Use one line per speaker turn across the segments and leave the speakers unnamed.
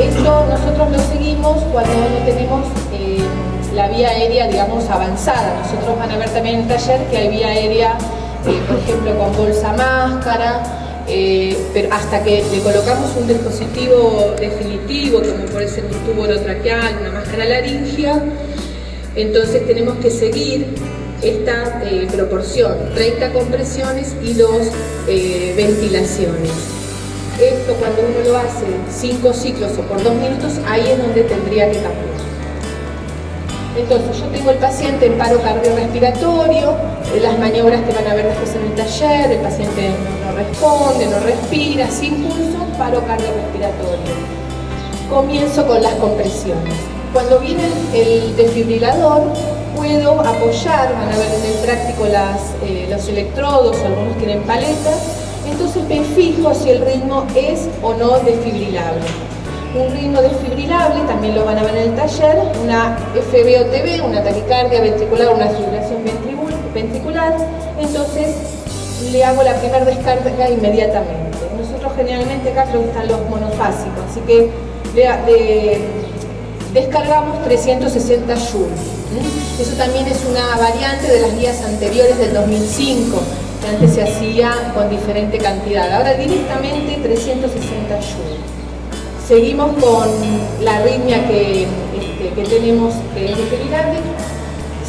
Esto nosotros lo seguimos cuando no tenemos la vía aérea, digamos, avanzada. Nosotros van a ver también en el taller que hay vía aérea, por ejemplo, con bolsa máscara, pero hasta que le colocamos un dispositivo definitivo, como puede ser un tubo orotraqueal, una máscara laringea, entonces tenemos que seguir esta proporción, 30 compresiones y 2 ventilaciones. Esto cuando uno lo hace 5 ciclos o por 2 minutos, ahí es donde tendría que cambiar. Entonces yo tengo el paciente en paro cardiorrespiratorio, las maniobras que van a ver después en el taller, el paciente no responde, no respira, sin pulso, paro cardiorrespiratorio. Comienzo con las compresiones. Cuando viene el desfibrilador, puedo apoyar, van a ver en el práctico los electrodos, algunos tienen paletas, entonces me fijo si el ritmo es o no desfibrilable. Un ritmo desfibrilable, también lo van a ver en el taller, una FB-OTB, una taquicardia ventricular, una fibrilación ventricular, entonces le hago la primera descarga inmediatamente. Nosotros generalmente acá nos gustan los monofásicos, así que descargamos 360 joules. Eso también es una variante de las guías anteriores del 2005, que antes se hacía con diferente cantidad. Ahora directamente 360 joules. Seguimos con la arritmia que tenemos, que es desfibrillable.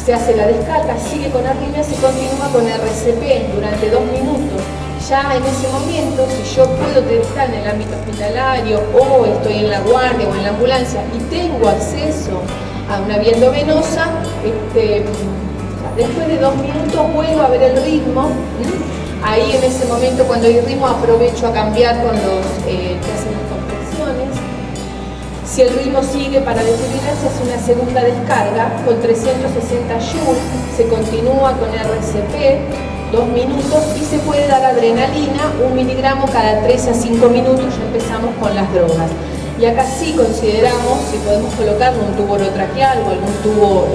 Se hace la descarga, sigue con arritmia, se continúa con RCP durante 2 minutos. Ya en ese momento, si yo puedo estar en el ámbito hospitalario o estoy en la guardia o en la ambulancia y tengo acceso a una vía endovenosa, después de 2 minutos vuelvo a ver el ritmo. Ahí en ese momento, cuando hay ritmo, aprovecho a cambiar con los que hacen las compresiones. Si el ritmo sigue para desfibrilar, se hace una segunda descarga con 360 joules, se continúa con RCP 2 minutos y se puede dar adrenalina 1 miligramo cada 3 a 5 minutos. Ya empezamos con las drogas. Y acá sí consideramos si podemos colocarle un tubo orotraqueal o algún tubo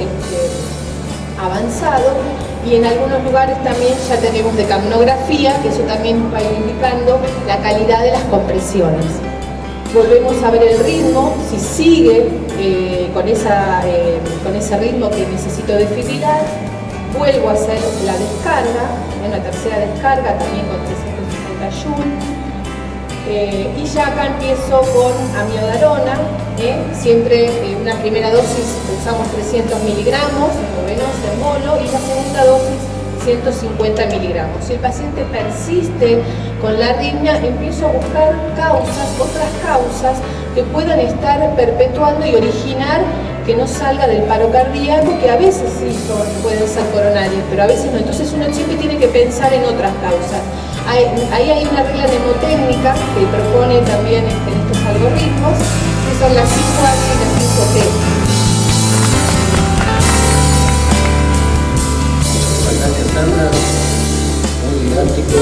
avanzado, y en algunos lugares también ya tenemos decapnografía, que eso también va indicando la calidad de las compresiones. Volvemos a ver el ritmo, si sigue con ese ritmo que necesito desfibrilar, vuelvo a hacer la descarga, una tercera descarga también con 360 joules. Y ya acá empiezo con amiodarona, siempre una primera dosis usamos 300 miligramos, endovenosa en mono, y la segunda dosis 150 miligramos. Si el paciente persiste con la arritmia, empiezo a buscar otras causas que puedan estar perpetuando y originar que no salga del paro cardíaco, que a veces sí pueden ser coronarias, pero a veces no. Entonces uno siempre tiene que pensar en otras causas. Ahí hay una regla mnemotécnica que propone también en estos algoritmos, que son las 5A y las 5T.
Gracias, Sandra, muy didáctico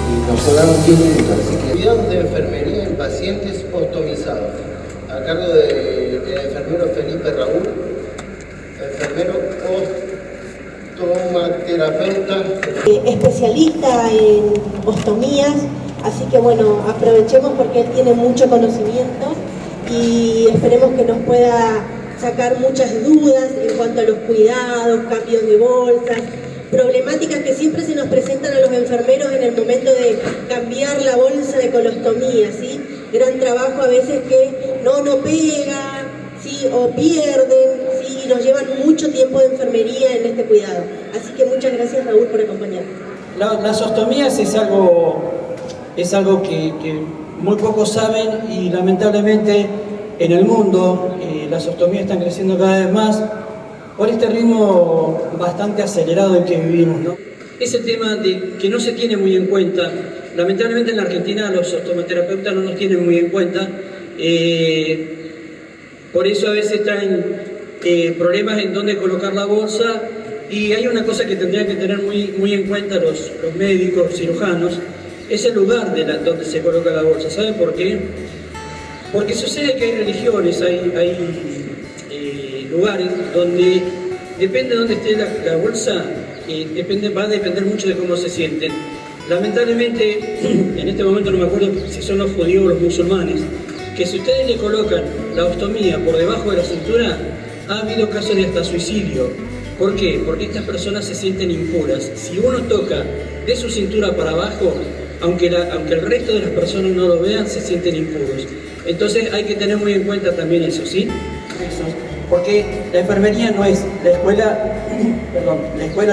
y nos sobraron 10 minutos. Así que cuidados de enfermería en pacientes ostomizados, a cargo del enfermero Felipe Raúl, enfermero ostomaterapeuta.
Especialista en ostomías, así que bueno, aprovechemos porque él tiene mucho conocimiento y esperemos que nos pueda sacar muchas dudas en cuanto a los cuidados, cambios de bolsas, problemáticas que siempre se nos presentan a los enfermeros en el momento de cambiar la bolsa de colostomía, ¿sí? Gran trabajo a veces que no pega, ¿sí? O pierden, ¿sí? Y nos llevan mucho tiempo de enfermería en este cuidado. Así que muchas gracias, Raúl, por acompañarnos.
Las ostomías es algo que muy pocos saben, y lamentablemente en el mundo las ostomías están creciendo cada vez más por este ritmo bastante acelerado en que vivimos, ¿no? Ese tema de que no se tiene muy en cuenta, lamentablemente en la Argentina los ostomoterapeutas no nos tienen muy en cuenta, por eso a veces traen problemas en dónde colocar la bolsa, y hay una cosa que tendrían que tener muy en cuenta los médicos, cirujanos, es el lugar donde se coloca la bolsa. ¿Saben por qué? Porque sucede que hay religiones, hay lugares donde depende de dónde esté la bolsa, va a depender mucho de cómo se sienten. Lamentablemente, en este momento no me acuerdo si son los judíos o los musulmanes, que si ustedes le colocan la ostomía por debajo de la cintura, ha habido casos de hasta suicidio. ¿Por qué? Porque estas personas se sienten impuras. Si uno toca de su cintura para abajo, aunque el resto de las personas no lo vean, se sienten impuros. Entonces hay que tener muy en cuenta también eso, ¿sí? Porque la enfermería no es la escuela,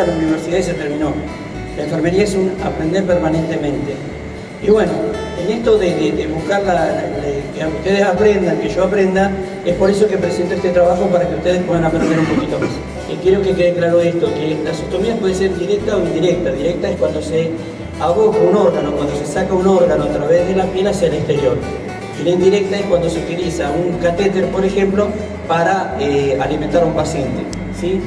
la universidad y se terminó. La enfermería es un aprender permanentemente. Y bueno, en esto de buscar que ustedes aprendan, que yo aprenda, es por eso que presento este trabajo para que ustedes puedan aprender un poquito más. Y quiero que quede claro esto, que la ostomía puede ser directa o indirecta. Directa es cuando se aboca un órgano, cuando se saca un órgano a través de la piel hacia el exterior. Y la indirecta es cuando se utiliza un catéter, por ejemplo, para alimentar a un paciente, ¿sí?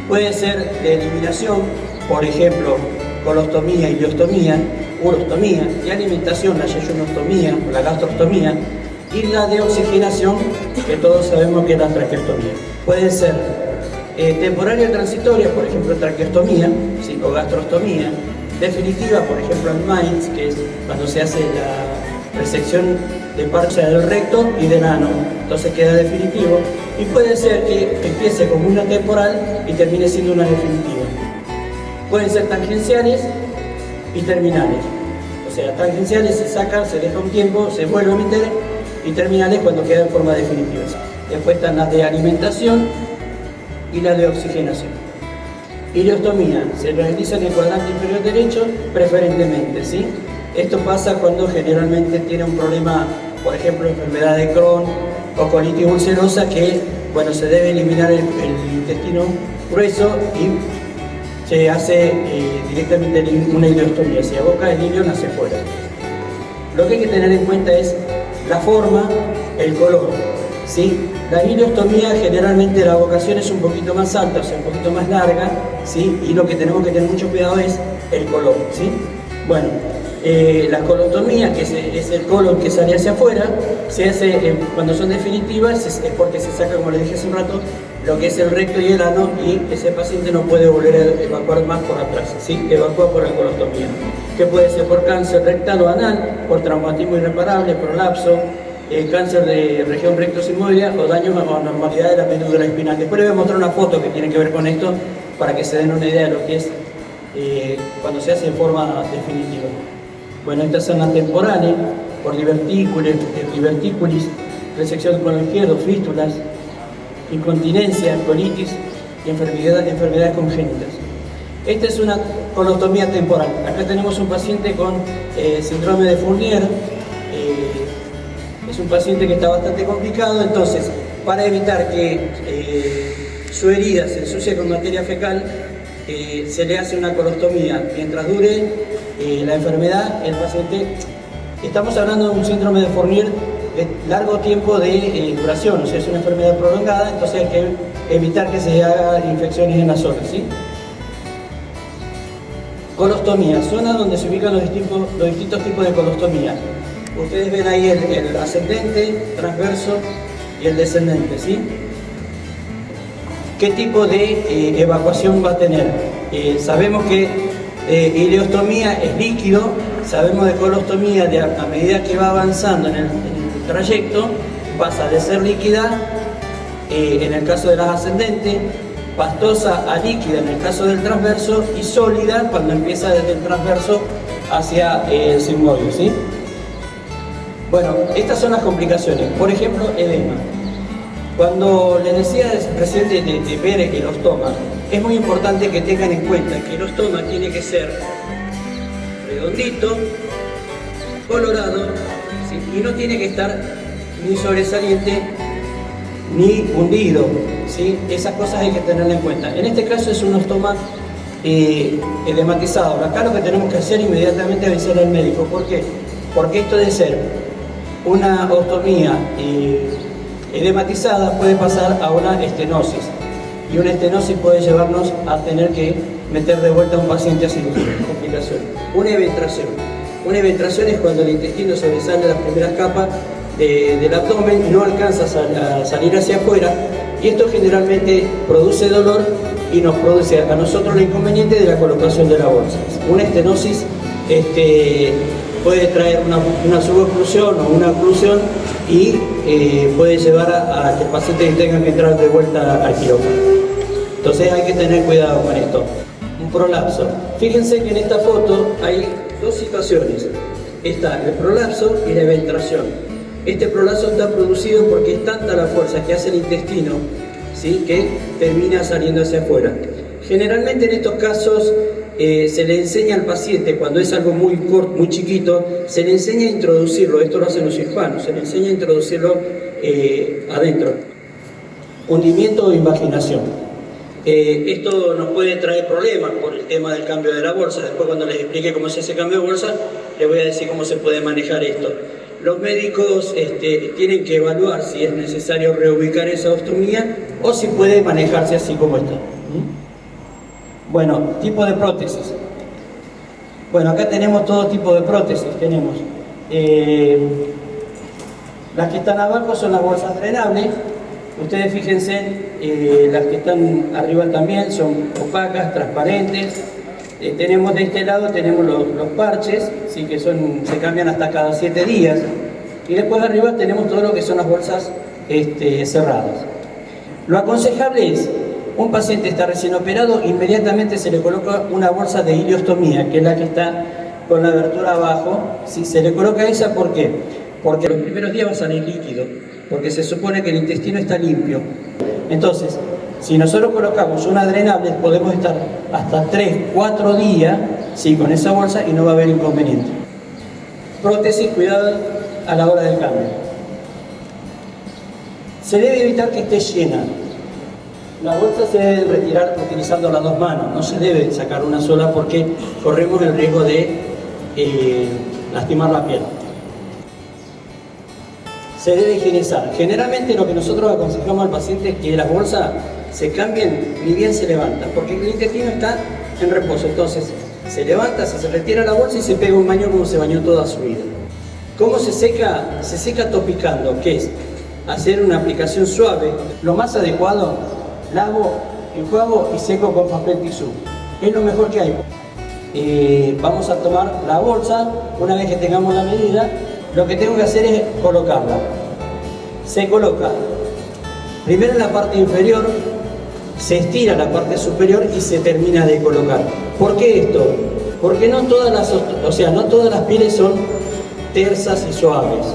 Puede ser de eliminación, por ejemplo, colostomía, ileostomía, urostomía, y alimentación, la yeyunostomía, la gastrostomía, y la de oxigenación, que todos sabemos que es la traqueostomía. Puede ser temporaria o transitoria, por ejemplo, traqueostomía, ¿sí? O gastrostomía. Definitiva, por ejemplo, el MAINS, que es cuando se hace la resección de parte del recto y del ano, entonces queda definitivo. Y puede ser que empiece como una temporal y termine siendo una definitiva. Pueden ser tangenciales y terminales. O sea, tangenciales se saca, se deja un tiempo, se vuelve a meter, y terminales cuando queda en forma definitiva. Después están las de alimentación y las de oxigenación. Ileostomía se realiza en el cuadrante inferior derecho, preferentemente, ¿sí? Esto pasa cuando generalmente tiene un problema, por ejemplo, enfermedad de Crohn o colitis ulcerosa, que, bueno, se debe eliminar el intestino grueso y se hace directamente una ileostomía. Se aboca el ilio hacia afuera. Lo que hay que tener en cuenta es la forma, el color, ¿sí? La ileostomía generalmente la abocación es un poquito más alta, o sea, un poquito más larga, ¿sí? Y lo que tenemos que tener mucho cuidado es el color, ¿sí? Bueno, la colostomía, que es el colon que sale hacia afuera, se hace cuando son definitivas, es porque se saca, como les dije hace un rato, lo que es el recto y el ano, y ese paciente no puede volver a evacuar más por atrás, ¿sí? Evacúa por la colostomía, que puede ser por cáncer rectal o anal, por traumatismo irreparable, prolapso, cáncer de región recto-sigmoidea o daños o anormalidad de la médula espinal. Después les voy a mostrar una foto que tiene que ver con esto para que se den una idea de lo que es cuando se hace en forma definitiva. Bueno, estas son las temporales, por divertículis, resección del colon izquierdo, fístulas, incontinencia, colitis y enfermedades congénitas. Esta es una colostomía temporal. Acá tenemos un paciente con síndrome de Fournier. Es un paciente que está bastante complicado, entonces, para evitar que su herida se ensucie con materia fecal, se le hace una colostomía. Mientras dure la enfermedad, el paciente, estamos hablando de un síndrome de Fournier de largo tiempo de duración, o sea, es una enfermedad prolongada, entonces hay que evitar que se hagan infecciones en la zona, ¿sí? Colostomía, zona donde se ubican los distintos tipos de colostomía. Ustedes ven ahí el ascendente, transverso y el descendente, ¿sí? ¿Qué tipo de evacuación va a tener? Sabemos que ileostomía es líquido, sabemos de colostomía, a medida que va avanzando en el trayecto, pasa de ser líquida, en el caso de las ascendentes, pastosa a líquida en el caso del transverso, y sólida cuando empieza desde el transverso hacia el sigmoide, ¿sí? Bueno, estas son las complicaciones. Por ejemplo, edema. Cuando les decía recién de ver el ostoma, es muy importante que tengan en cuenta que el ostoma tiene que ser redondito, colorado, ¿sí? Y no tiene que estar ni sobresaliente ni hundido, ¿sí? Esas cosas hay que tenerlas en cuenta. En este caso es un ostoma edematizado. Acá lo que tenemos que hacer inmediatamente es avisar al médico. ¿Por qué? Porque esto de ser una ostomía edematizada puede pasar a una estenosis, y una estenosis puede llevarnos a tener que meter de vuelta a un paciente a cirugía. Complicación. Una eventración. Una eventración es cuando el intestino sobresale las primeras capas del abdomen y no alcanza a salir hacia afuera, y esto generalmente produce dolor y nos produce a nosotros el inconveniente de la colocación de la bolsa. Una estenosis puede traer una suboclusión o una oclusión y puede llevar a que el paciente tenga que entrar de vuelta al quirófano. Entonces hay que tener cuidado con esto. Un prolapso. Fíjense que en esta foto hay dos situaciones. Está el prolapso y la eventración. Este prolapso está producido porque es tanta la fuerza que hace el intestino, ¿sí?, que termina saliendo hacia afuera. Generalmente en estos casos se le enseña al paciente, cuando es algo muy corto, muy chiquito, se le enseña a introducirlo. Esto lo hacen los cirujanos, se le enseña a introducirlo adentro. Hundimiento o invaginación. Esto nos puede traer problemas por el tema del cambio de la bolsa. Después, cuando les explique cómo es ese cambio de bolsa, les voy a decir cómo se puede manejar esto. Los médicos tienen que evaluar si es necesario reubicar esa ostomía o si puede manejarse así como está. Bueno, tipo de prótesis. Bueno, acá tenemos todo tipo de prótesis. Tenemos las que están abajo son las bolsas drenables. Ustedes fíjense, las que están arriba también son opacas, transparentes. Tenemos de este lado tenemos los parches, ¿sí?, que se cambian hasta cada 7 días. Y después arriba tenemos todo lo que son las bolsas cerradas. Lo aconsejable es, un paciente está recién operado, inmediatamente se le coloca una bolsa de ileostomía, que es la que está con la abertura abajo. ¿Sí? Se le coloca esa, ¿por qué? Porque los primeros días va a salir líquido, porque se supone que el intestino está limpio. Entonces, si nosotros colocamos una drenable, podemos estar hasta 3, 4 días, ¿sí?, con esa bolsa y no va a haber inconveniente. Prótesis, cuidado a la hora del cambio. Se debe evitar que esté llena. La bolsa se debe retirar utilizando las 2 manos, no se debe sacar una sola porque corremos el riesgo de lastimar la piel. Se debe higienizar. Generalmente lo que nosotros aconsejamos al paciente es que las bolsas se cambien ni bien se levantan, porque el intestino está en reposo. Entonces se levanta, se retira la bolsa y se pega un baño como se bañó toda su vida. ¿Cómo se seca? Se seca topicando, que es hacer una aplicación suave. Lo más adecuado, lavo, enjuago y seco con papel tisú. Es lo mejor que hay. Vamos a tomar la bolsa, una vez que tengamos la medida, lo que tengo que hacer es colocarla. Se coloca primero en la parte inferior, se estira la parte superior y se termina de colocar. ¿Por qué esto? Porque no todas las pieles son tersas y suaves.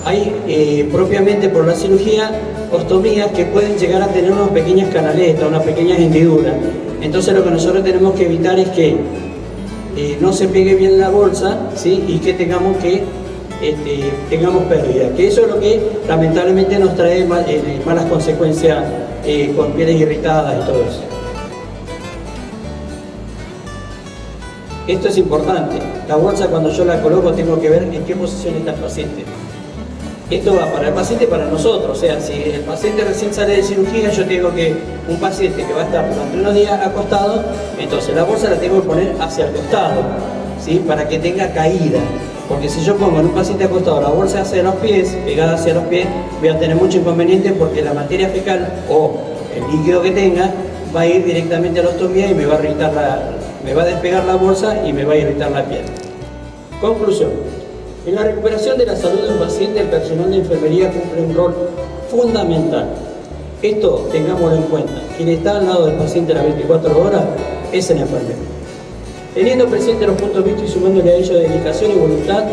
Hay propiamente por la cirugía ostomías que pueden llegar a tener unas pequeñas canaletas, unas pequeñas hendiduras. Entonces lo que nosotros tenemos que evitar es que no se pegue bien la bolsa, ¿sí?, y que tengamos pérdida, que eso es lo que lamentablemente nos trae malas consecuencias con pieles irritadas y todo eso. Esto es importante. La bolsa, cuando yo la coloco, tengo que ver en qué posición está el paciente. Esto va para el paciente y para nosotros. O sea, si el paciente recién sale de cirugía, yo tengo que, un paciente que va a estar durante unos días acostado, entonces la bolsa la tengo que poner hacia el costado, ¿sí?, para que tenga caída. Porque si yo pongo en un paciente acostado la bolsa hacia los pies, pegada hacia los pies, voy a tener mucho inconveniente porque la materia fecal o el líquido que tenga va a ir directamente a la ostomía y me va a despegar la bolsa y me va a irritar la piel. Conclusión. En la recuperación de la salud del paciente, el personal de enfermería cumple un rol fundamental. Esto tengámoslo en cuenta. Quien está al lado del paciente las 24 horas es el enfermero. Teniendo presente los puntos vistos y sumándole a ello dedicación y voluntad,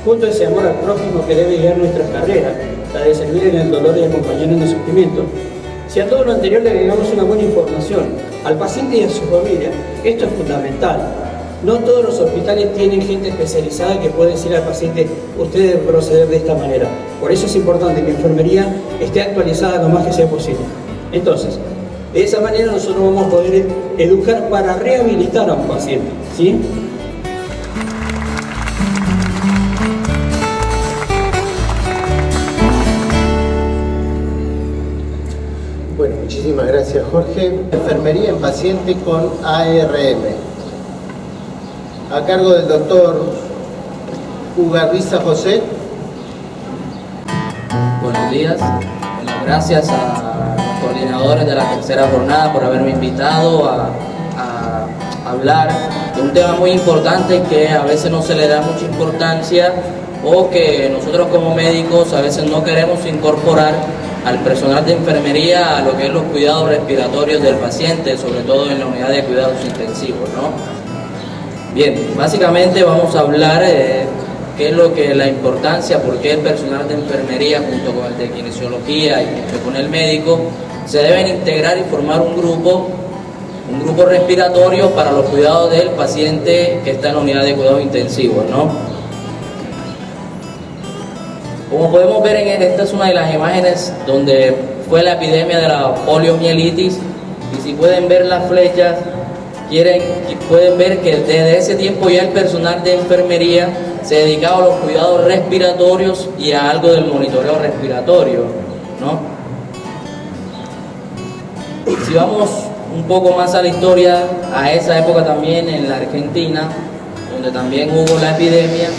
junto a ese amor al prójimo que debe guiar nuestras carreras, la de servir en el dolor y acompañar en el sufrimiento, si a todo lo anterior le agregamos una buena información al paciente y a su familia, esto es fundamental. No todos los hospitales tienen gente especializada que puede decir al paciente, usted debe proceder de esta manera. Por eso es importante que la enfermería esté actualizada lo más que sea posible. Entonces, de esa manera nosotros vamos a poder educar para rehabilitar a un paciente, ¿sí?
Bueno, muchísimas gracias, Jorge. Enfermería en paciente con ARM, a cargo del doctor Ugarriza José.
Buenos días. Bueno, gracias a los coordinadores de la tercera jornada por haberme invitado a hablar de un tema muy importante que a veces no se le da mucha importancia o que nosotros como médicos a veces no queremos incorporar al personal de enfermería a lo que es los cuidados respiratorios del paciente, sobre todo en la unidad de cuidados intensivos, ¿no? Bien, básicamente vamos a hablar qué es lo que la importancia, por qué el personal de enfermería junto con el de kinesiología y junto con el médico se deben integrar y formar un grupo respiratorio para los cuidados del paciente que está en la unidad de cuidados intensivos, ¿no? Como podemos ver, esta es una de las imágenes donde fue la epidemia de la poliomielitis, y si pueden ver las flechas, pueden ver que desde ese tiempo ya el personal de enfermería se dedicaba a los cuidados respiratorios y a algo del monitoreo respiratorio, ¿no? Si vamos un poco más a la historia, a esa época también en la Argentina, donde también hubo la epidemia,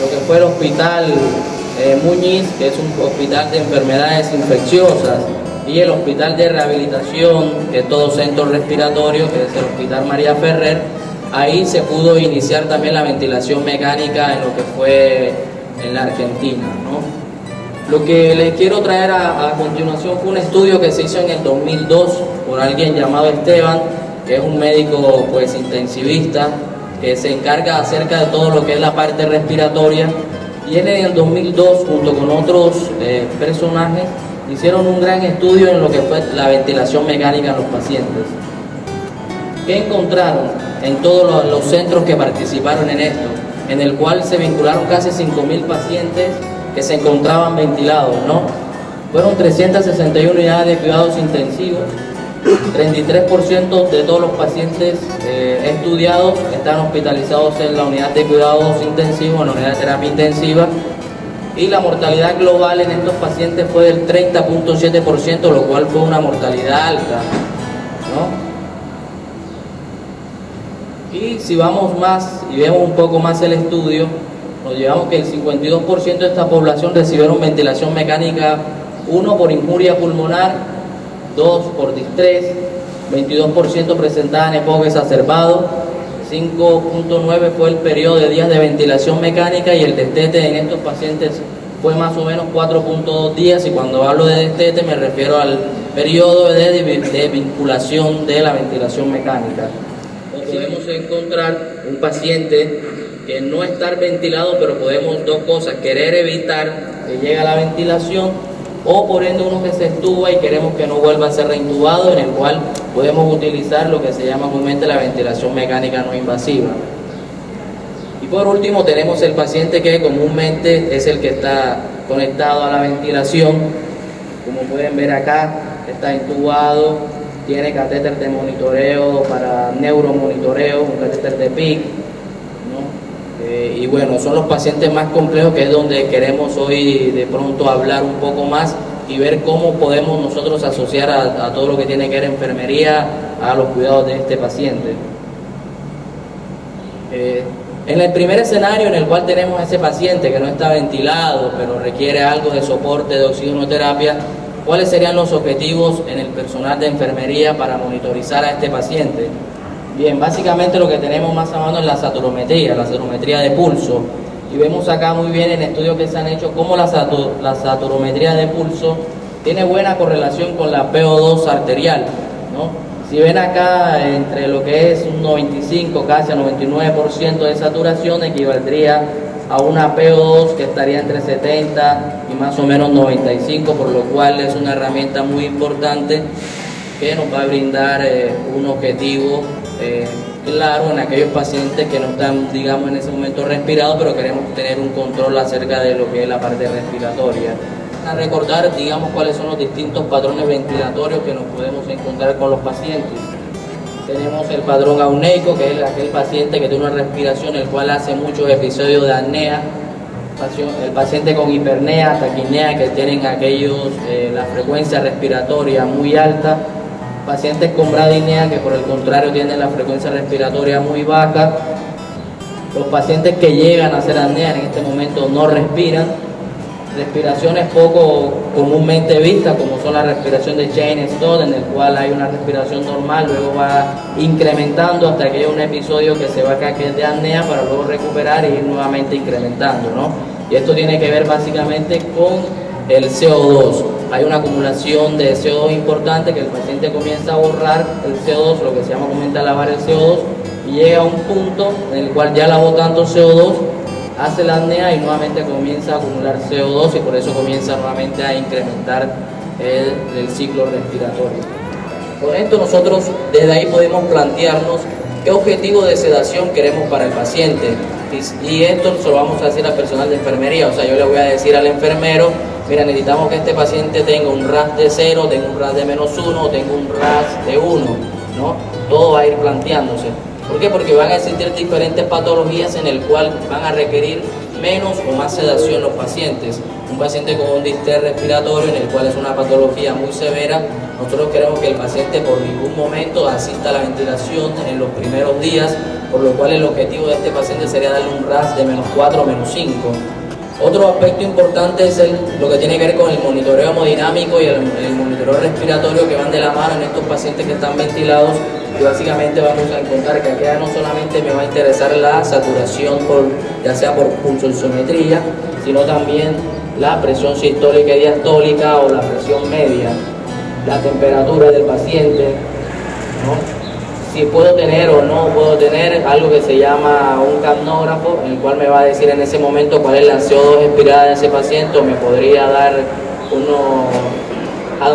lo que fue el hospital Muñiz, que es un hospital de enfermedades infecciosas, y el hospital de rehabilitación, que es todo centro respiratorio, que es el hospital María Ferrer. Ahí se pudo iniciar también la ventilación mecánica en lo que fue en la Argentina, ¿no? Lo que les quiero traer a continuación fue un estudio que se hizo en el 2002 por alguien llamado Esteban, que es un médico pues intensivista, que se encarga acerca de todo lo que es la parte respiratoria, y él en el 2002 junto con otros personajes hicieron un gran estudio en lo que fue la ventilación mecánica en los pacientes. ¿Qué encontraron en todos los centros que participaron en esto? En el cual se vincularon casi 5.000 pacientes que se encontraban ventilados, ¿no? Fueron 361 unidades de cuidados intensivos, 33% de todos los pacientes estudiados están hospitalizados en la unidad de cuidados intensivos, en la unidad de terapia intensiva, y la mortalidad global en estos pacientes fue del 30.7%, lo cual fue una mortalidad alta, ¿no? Y si vamos más y vemos un poco más el estudio, nos llevamos que el 52% de esta población recibieron ventilación mecánica, 1 por injuria pulmonar, 2 por distrés, 22% presentaban EPOC exacerbado, 5.9 fue el periodo de días de ventilación mecánica, y el destete en estos pacientes fue más o menos 4.2 días, y cuando hablo de destete me refiero al periodo de vinculación de la ventilación mecánica. Podemos encontrar un paciente que no estar ventilado, pero podemos dos cosas: querer evitar que llegue a la ventilación, o por ende uno que se extuba y queremos que no vuelva a ser reintubado, en el cual podemos utilizar lo que se llama comúnmente la ventilación mecánica no invasiva. Y por último tenemos el paciente que comúnmente es el que está conectado a la ventilación. Como pueden ver acá, está intubado, tiene catéter de monitoreo para neuromonitoreo, un catéter de PIC, ¿no? Y bueno, son los pacientes más complejos, que es donde queremos hoy de pronto hablar un poco más y ver cómo podemos nosotros asociar a todo lo que tiene que ver enfermería a los cuidados de este paciente. En el primer escenario, en el cual tenemos a ese paciente que no está ventilado, pero requiere algo de soporte de oxigenoterapia, ¿cuáles serían los objetivos en el personal de enfermería para monitorizar a este paciente? Bien, básicamente lo que tenemos más a mano es la saturometría de pulso. Y vemos acá muy bien en estudios que se han hecho cómo la saturometría de pulso tiene buena correlación con la PO2 arterial, ¿no? Si ven acá, entre lo que es un 95, casi a 99% de saturación, equivaldría a una PO2 que estaría entre 70 y más o menos 95, por lo cual es una herramienta muy importante que nos va a brindar un objetivo claro en aquellos pacientes que no están, digamos, en ese momento respirados, pero queremos tener un control acerca de lo que es la parte respiratoria. A recordar, digamos, cuáles son los distintos patrones ventilatorios que nos podemos encontrar con los pacientes. Tenemos el patrón auneico, que es aquel paciente que tiene una respiración el cual hace muchos episodios de apnea. El paciente con hipernea, taquinea, que tienen la frecuencia respiratoria muy alta. Pacientes con bradinea, que por el contrario tienen la frecuencia respiratoria muy baja. Los pacientes que llegan a hacer apnea en este momento no respiran. respiraciones poco comúnmente vistas, como son la respiración de Cheyne-Stokes, en el cual hay una respiración normal, luego va incrementando hasta que hay un episodio que se va a caer de apnea para luego recuperar y ir nuevamente incrementando, ¿no? Y esto tiene que ver básicamente con el CO2. Hay una acumulación de CO2 importante que el paciente comienza a borrar el CO2, lo que se llama comúnmente lavar el CO2, y llega a un punto en el cual ya lavó tanto CO2, hace la apnea y nuevamente comienza a acumular CO2 y por eso comienza nuevamente a incrementar el ciclo respiratorio. Con esto nosotros desde ahí podemos plantearnos qué objetivo de sedación queremos para el paciente, y esto se lo vamos a decir al personal de enfermería. O sea, yo le voy a decir al enfermero: mira, necesitamos que este paciente tenga un RAS de 0, tenga un RAS de -1 o tenga un RAS de 1, ¿no? Todo va a ir planteándose. ¿Por qué? Porque van a existir diferentes patologías en el cual van a requerir menos o más sedación los pacientes. Un paciente con un distrés respiratorio, en el cual es una patología muy severa, nosotros queremos que el paciente por ningún momento asista a la ventilación en los primeros días, por lo cual el objetivo de este paciente sería darle un RAS de -4 o -5. Otro aspecto importante es lo que tiene que ver con el monitoreo hemodinámico y el monitoreo respiratorio, que van de la mano en estos pacientes que están ventilados. Y básicamente vamos a encontrar que aquí no solamente me va a interesar la saturación, ya sea por pulsoximetría, sino también la presión sistólica y diastólica o la presión media, la temperatura del paciente, ¿no? Si puedo tener o no puedo tener algo que se llama un capnógrafo, en el cual me va a decir en ese momento cuál es la CO2 expirada de ese paciente, o me podría dar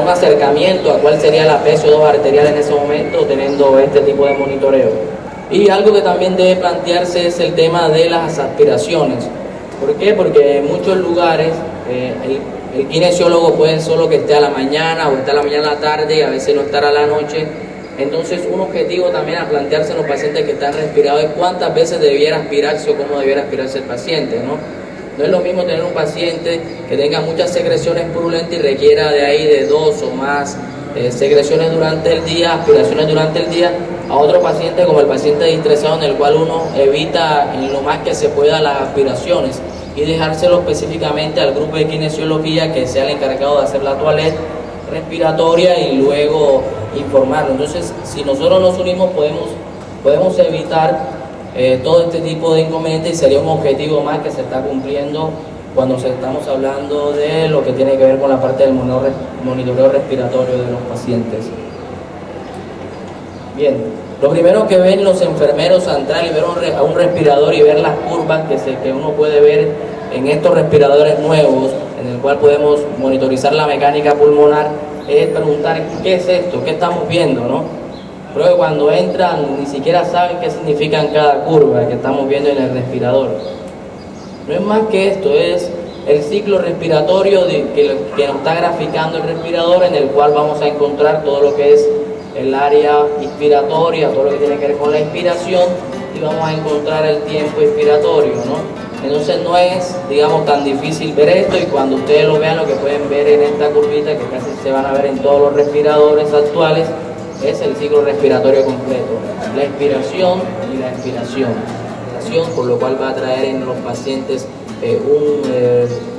un acercamiento a cuál sería la PSO2 arterial en ese momento, teniendo este tipo de monitoreo. Y algo que también debe plantearse es el tema de las aspiraciones. ¿Por qué? Porque en muchos lugares el kinesiólogo puede solo que esté a la mañana, o esté a la mañana a la tarde, y a veces no estar a la noche. Entonces, un objetivo también a plantearse en los pacientes que están respirados es cuántas veces debiera aspirarse o cómo debiera aspirarse el paciente, ¿no? No es lo mismo tener un paciente que tenga muchas secreciones purulentas y requiera de ahí de 2 o más secreciones durante el día, aspiraciones durante el día, a otro paciente como el paciente distresado, en el cual uno evita en lo más que se pueda las aspiraciones y dejárselo específicamente al grupo de kinesiología, que sea el encargado de hacer la toilette respiratoria y luego informarlo. Entonces, si nosotros nos unimos, podemos evitar todo este tipo de inconvenientes, y sería un objetivo más que se está cumpliendo cuando estamos hablando de lo que tiene que ver con la parte del monitoreo respiratorio de los pacientes. Bien, lo primero que ven los enfermeros al entrar y ver a un respirador y ver las curvas que uno puede ver en estos respiradores nuevos, en el cual podemos monitorizar la mecánica pulmonar, es preguntar: ¿qué es esto? ¿Qué estamos viendo, no? Creo que cuando entran ni siquiera saben qué significan cada curva que estamos viendo en el respirador. No es más que esto, es el ciclo respiratorio que nos está graficando el respirador, en el cual vamos a encontrar todo lo que es el área inspiratoria, todo lo que tiene que ver con la inspiración, y vamos a encontrar el tiempo inspiratorio, ¿no? Entonces no es, digamos, tan difícil ver esto, y cuando ustedes lo vean, lo que pueden ver en esta curvita, que casi se van a ver en todos los respiradores actuales, es el ciclo respiratorio completo, la inspiración y la expiración, por lo cual va a traer en los pacientes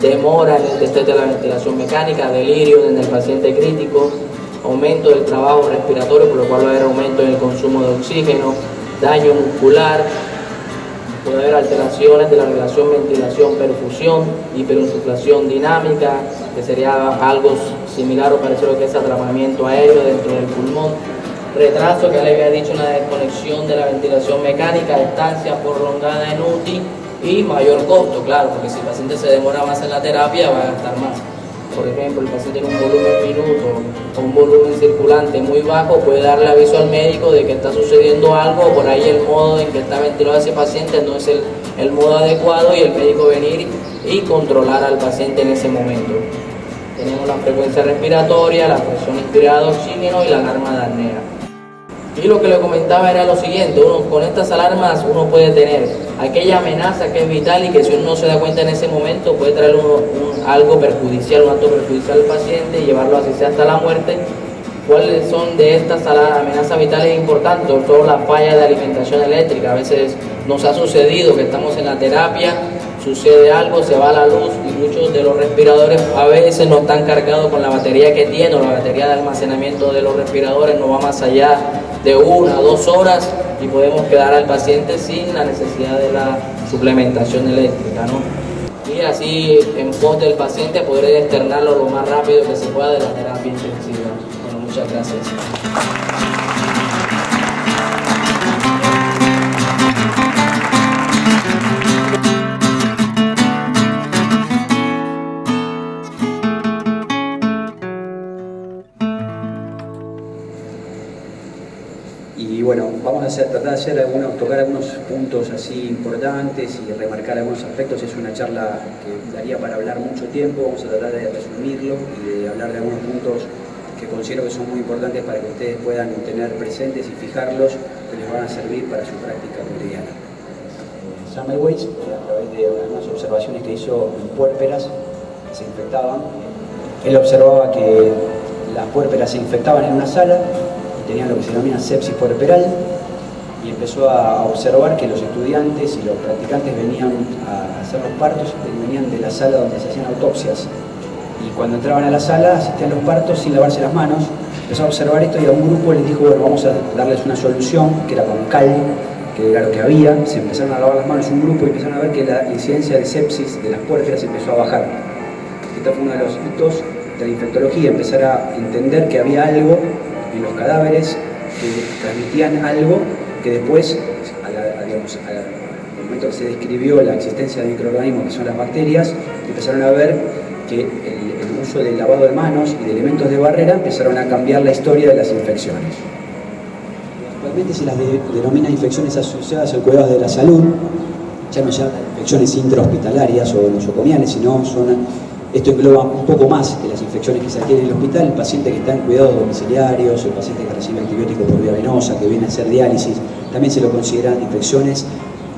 demora en el test de la ventilación mecánica, delirio en el paciente crítico, aumento del trabajo respiratorio, por lo cual va a haber aumento en el consumo de oxígeno, daño muscular, puede haber alteraciones de la relación ventilación-perfusión, hiperinsuflación dinámica, que sería algo similar o parecido a lo que es atrapamiento aéreo dentro del pulmón, retraso, que le había dicho, una desconexión de la ventilación mecánica, estancia prolongada en UTI y mayor costo, claro, porque si el paciente se demora más en la terapia va a gastar más. Por ejemplo, el paciente tiene un volumen minuto o un volumen circulante muy bajo, puede darle aviso al médico de que está sucediendo algo, o por ahí el modo en que está ventilado ese paciente no es el modo adecuado, y el médico venir y controlar al paciente en ese momento. Tenemos la frecuencia respiratoria, la presión inspirada de oxígeno y la alarma de apnea. Y lo que le comentaba era lo siguiente: con estas alarmas uno puede tener aquella amenaza que es vital y que si uno no se da cuenta en ese momento puede traer algo perjudicial, un acto perjudicial al paciente y llevarlo así sea hasta la muerte. ¿Cuáles son de estas amenazas vitales importantes? Sobre todo la falla de alimentación eléctrica. A veces nos ha sucedido que estamos en la terapia, sucede algo, se va la luz y muchos de los respiradores a veces no están cargados con la batería que tiene, o la batería de almacenamiento de los respiradores no va más allá de 1 a 2 horas y podemos quedar al paciente sin la necesidad de la suplementación eléctrica, ¿no? Y así, en pos del paciente, poder externarlo lo más rápido que se pueda de la terapia intensiva. Bueno, muchas gracias.
Y bueno, vamos a tratar de tocar algunos puntos así importantes y remarcar algunos aspectos. Es una charla que daría para hablar mucho tiempo, vamos a tratar de resumirlo y de hablar de algunos puntos que considero que son muy importantes para que ustedes puedan tener presentes y fijarlos, que les van a servir para su práctica cotidiana. Semmelweis, a través de unas observaciones que hizo en puérperas que se infectaban, él observaba que las puérperas se infectaban en una sala, tenían lo que se denomina sepsis puerperal, y empezó a observar que los estudiantes y los practicantes venían a hacer los partos, venían de la sala donde se hacían autopsias, y cuando entraban a la sala asistían los partos sin lavarse las manos. Empezó a observar esto y a un grupo les dijo, bueno, vamos a darles una solución, que era con cal, que era lo que había. Se empezaron a lavar las manos un grupo y empezaron a ver que la incidencia de sepsis de las puérperas empezó a bajar. Este fue uno de los hitos de la infectología, empezar a entender que había algo en los cadáveres que transmitían algo que después, al momento que se describió la existencia de microorganismos que son las bacterias, empezaron a ver que el uso del lavado de manos y de elementos de barrera empezaron a cambiar la historia de las infecciones.
Actualmente se las denomina infecciones asociadas al cuidado de la salud, ya no se habla de infecciones intrahospitalarias o nosocomiales, sino esto engloba un poco más que las infecciones que se adquieren en el hospital. El paciente que está en cuidados domiciliarios, el paciente que recibe antibióticos por vía venosa, que viene a hacer diálisis, también se lo consideran infecciones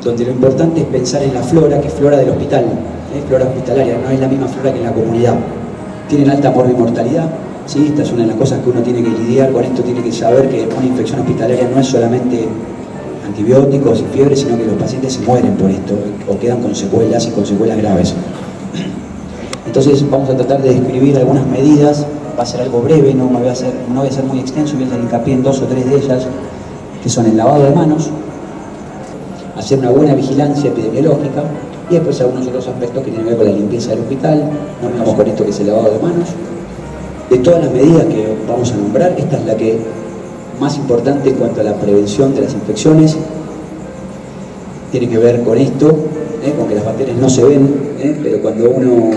donde lo importante es pensar en la flora, que es flora del hospital, flora hospitalaria, no es la misma flora que en la comunidad. Tienen alta morbimortalidad, ¿sí? Esta es una de las cosas que uno tiene que lidiar con esto, tiene que saber que una infección hospitalaria no es solamente antibióticos y fiebre, sino que los pacientes se mueren por esto o quedan con secuelas y con secuelas graves. Entonces vamos a tratar de describir algunas medidas, va a ser algo breve, no voy a ser muy extenso, voy a hacer hincapié en 2 o 3 de ellas, que son el lavado de manos, hacer una buena vigilancia epidemiológica y después algunos otros aspectos que tienen que ver con la limpieza del hospital. No vengamos con esto que es el lavado de manos. De todas las medidas que vamos a nombrar, esta es la que más importante en cuanto a la prevención de las infecciones, tiene que ver con esto, con que las bacterias no se ven, pero cuando uno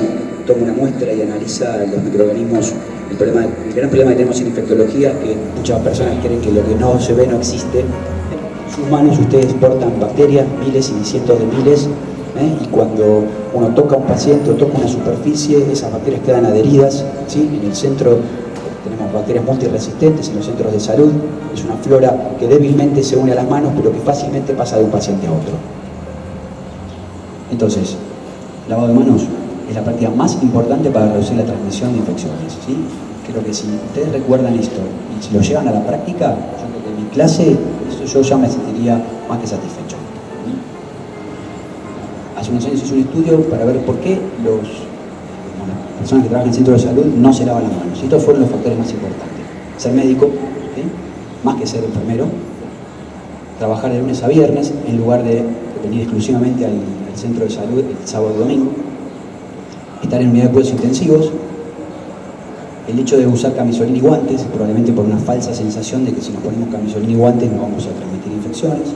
toma una muestra y analiza los microorganismos, el gran problema que tenemos en infectología es que muchas personas creen que lo que no se ve no existe. En sus manos ustedes portan bacterias, miles y cientos de miles, y cuando uno toca a un paciente o toca una superficie, esas bacterias quedan adheridas, ¿sí? En el centro tenemos bacterias multiresistentes en los centros de salud, es una flora que débilmente se une a las manos, pero que fácilmente pasa de un paciente a otro. Entonces, lavado de manos es la práctica más importante para reducir la transmisión de infecciones, ¿sí? Creo que si ustedes recuerdan esto y si lo llevan a la práctica, yo creo que en mi clase yo ya me sentiría más que satisfecho. Hace unos años hice un estudio para ver por qué las personas que trabajan en centros de salud no se lavan las manos. Y estos fueron los factores más importantes. Ser médico, ¿sí? Más que ser enfermero, trabajar de lunes a viernes en lugar de venir exclusivamente al centro de salud el sábado y domingo, estar en unidad de cuidados intensivos, el hecho de usar camisolín y guantes, probablemente por una falsa sensación de que si nos ponemos camisolín y guantes no vamos a transmitir infecciones,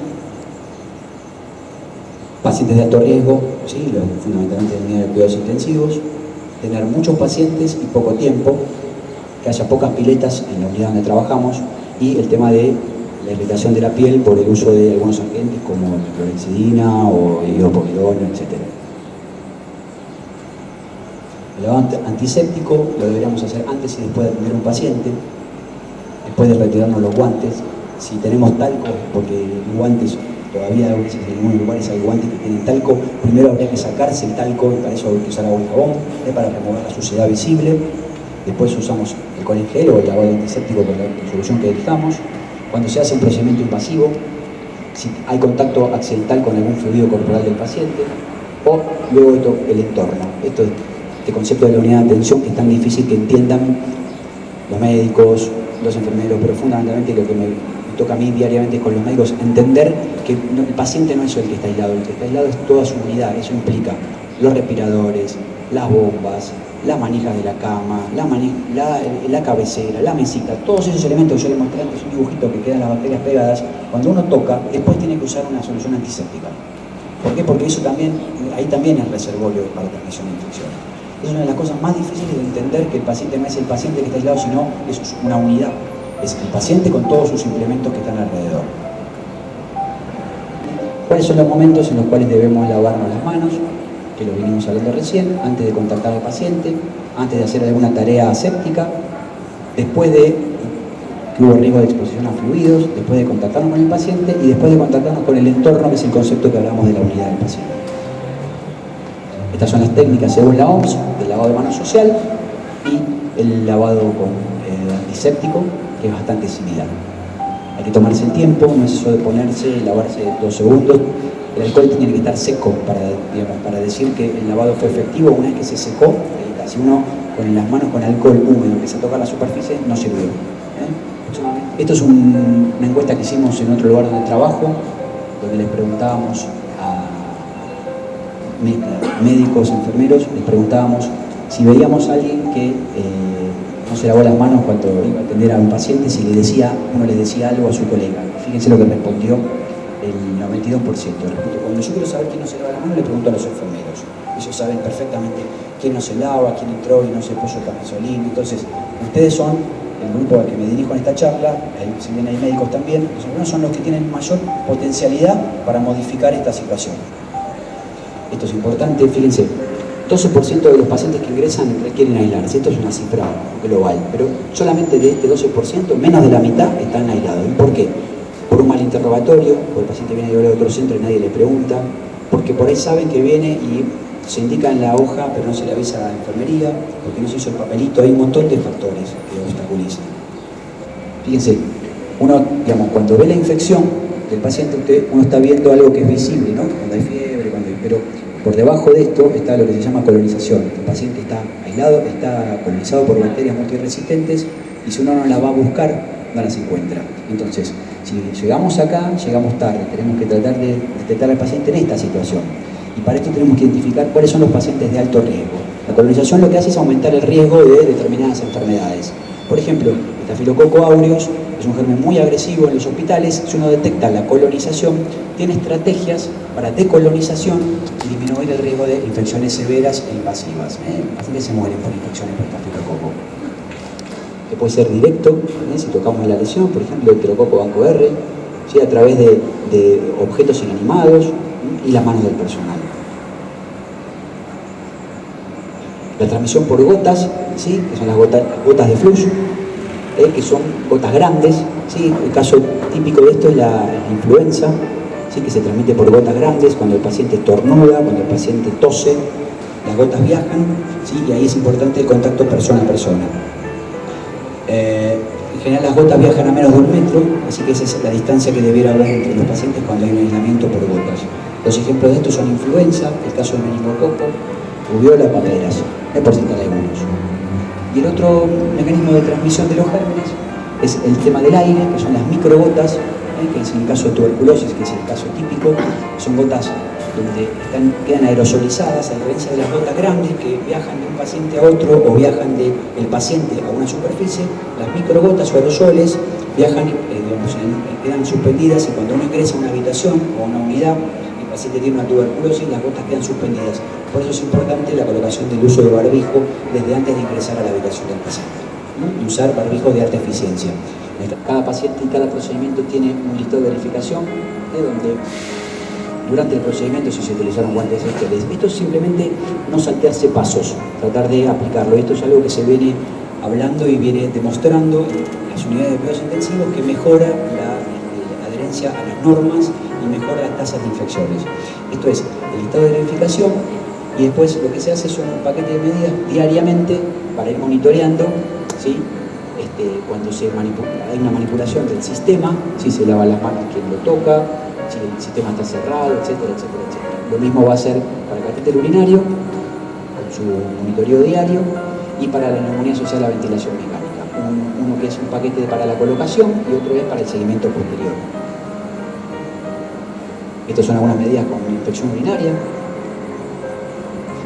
pacientes de alto riesgo, ¿sí? Fundamentalmente en unidad de cuidados intensivos, tener muchos pacientes y poco tiempo, que haya pocas piletas en la unidad donde trabajamos, y el tema de la irritación de la piel por el uso de algunos agentes como la clorhexidina o hidropovidona, etc. El lavado antiséptico lo deberíamos hacer antes y después de atender a un paciente, después de retirarnos los guantes. Si tenemos talco, porque guantes todavía a veces en algunos lugares hay guantes que tienen talco, primero habría que sacarse el talco y para eso hay que usar agua y jabón, para remover la suciedad visible. Después usamos el alcohol en gel o el lavado antiséptico con la solución que elijamos. Cuando se hace un procedimiento invasivo, si hay contacto accidental con algún fluido corporal del paciente, O luego el entorno. Este concepto de la unidad de atención, que es tan difícil que entiendan los médicos, los enfermeros, pero fundamentalmente lo que me toca a mí diariamente con los médicos, entender que el paciente no es el que está aislado, el que está aislado es toda su unidad. Eso implica los respiradores, las bombas, las manijas de la cama, la cabecera, la mesita, todos esos elementos que yo les mostré antes, un dibujito que quedan las bacterias pegadas. Cuando uno toca, después tiene que usar una solución antiséptica. ¿Por qué? Porque eso también, ahí también es reservorio para transmisión de infecciones. Es una de las cosas más difíciles de entender, que el paciente no es el paciente que está aislado, sino es una unidad. Es el paciente con todos sus implementos que están alrededor. ¿Cuáles son los momentos en los cuales debemos lavarnos las manos? Que lo vinimos hablando recién, antes de contactar al paciente, antes de hacer alguna tarea aséptica, después de que hubo riesgo de exposición a fluidos, después de contactarnos con el paciente y después de contactarnos con el entorno, que es el concepto que hablamos de la unidad del paciente. Estas son las técnicas según la OMS, del lavado de manos social y el lavado con antiséptico, que es bastante similar. Hay que tomarse el tiempo, no es eso de ponerse y lavarse 2 segundos. El alcohol tiene que estar seco para decir que el lavado fue efectivo. Una vez que se secó, si uno con las manos con alcohol húmedo empieza a tocar la superficie, no sirvió. Esto es una encuesta que hicimos en otro lugar donde trabajo, donde les preguntábamos a médicos, enfermeros, les preguntábamos si veíamos a alguien que no se lavó las manos cuando iba a atender a un paciente, si uno le decía algo a su colega. Fíjense lo que respondió el 92%. Cuando yo quiero saber quién no se lava las manos, le pregunto a los enfermeros. Ellos saben perfectamente quién no se lava, quién entró y no se puso el camisolín. Entonces, ustedes son el grupo al que me dirijo en esta charla, si bien hay médicos también, los enfermeros son los que tienen mayor potencialidad para modificar esta situación. Esto es importante, fíjense, 12% de los pacientes que ingresan requieren aislarse. Esto es una cifra global, pero solamente de este 12%, menos de la mitad están aislados. ¿Y por qué? Por un mal interrogatorio, porque el paciente viene de otro centro y nadie le pregunta, porque por ahí saben que viene y se indica en la hoja, pero no se le avisa a la enfermería, porque no se hizo el papelito. Hay un montón de factores que obstaculizan. Fíjense, uno, cuando ve la infección del paciente, uno está viendo algo que es visible, ¿no? Cuando hay fiebre, pero por debajo de esto está lo que se llama colonización. El paciente está aislado, está colonizado por bacterias multiresistentes, y si uno no las va a buscar, no las encuentra. Entonces, si llegamos acá, llegamos tarde. Tenemos que tratar de detectar al paciente en esta situación. Y para esto tenemos que identificar cuáles son los pacientes de alto riesgo. La colonización lo que hace es aumentar el riesgo de determinadas enfermedades. Por ejemplo, el Staphylococcus aureus es un germen muy agresivo en los hospitales. Si uno detecta la colonización, tiene estrategias para decolonización y disminuir el riesgo de infecciones severas e invasivas. Los pacientes se mueren por infecciones por Staphylococcus. Que puede ser directo, si tocamos la lesión, por ejemplo, el Enterococo Banco R, ¿sí? A través de objetos inanimados y las manos del personal. La transmisión por gotas, ¿sí? Que son las gotas de flujo, que son gotas grandes, ¿sí? El caso típico de esto es la influenza, ¿sí? Que se transmite por gotas grandes cuando el paciente estornuda, cuando el paciente tose, las gotas viajan, ¿sí? Y ahí es importante el contacto persona a persona. En general las gotas viajan a menos de 1 metro, así que esa es la distancia que debiera haber entre los pacientes cuando hay un aislamiento por gotas. Los ejemplos de esto son influenza, el caso del meningococo, rubiola, paperas, por citar algunos. Y el otro mecanismo de transmisión de los gérmenes es el tema del aire, que son las microgotas, que es en el caso de tuberculosis, que es el caso típico, son gotas donde quedan aerosolizadas, a diferencia de las gotas grandes que viajan de un paciente a otro o viajan del paciente a una superficie. Las microgotas o aerosoles viajan, quedan suspendidas, y cuando uno ingresa a una habitación o a una unidad, el paciente tiene una tuberculosis, las gotas quedan suspendidas. Por eso es importante la colocación del uso de barbijo desde antes de ingresar a la habitación del paciente, ¿no? Y usar barbijo de alta eficiencia. Cada paciente y cada procedimiento tiene un listado de verificación de donde durante el procedimiento si se utilizaron guantes estériles. Esto es simplemente no saltearse pasos, tratar de aplicarlo. Esto es algo que se viene hablando y viene demostrando en las unidades de cuidados intensivos, que mejora la adherencia a las normas y mejora las tasas de infecciones. Esto es el listado de verificación, y después lo que se hace son un paquete de medidas diariamente para ir monitoreando, ¿sí? Cuando hay una manipulación del sistema, si se lava las manos quien lo toca, si el sistema está cerrado, etcétera, etcétera, etcétera. Lo mismo va a ser para el catéter urinario, con su monitoreo diario, y para la neumonía asociada a la ventilación mecánica. Uno que es un paquete para la colocación y otro es para el seguimiento posterior. Estas son algunas medidas con infección urinaria.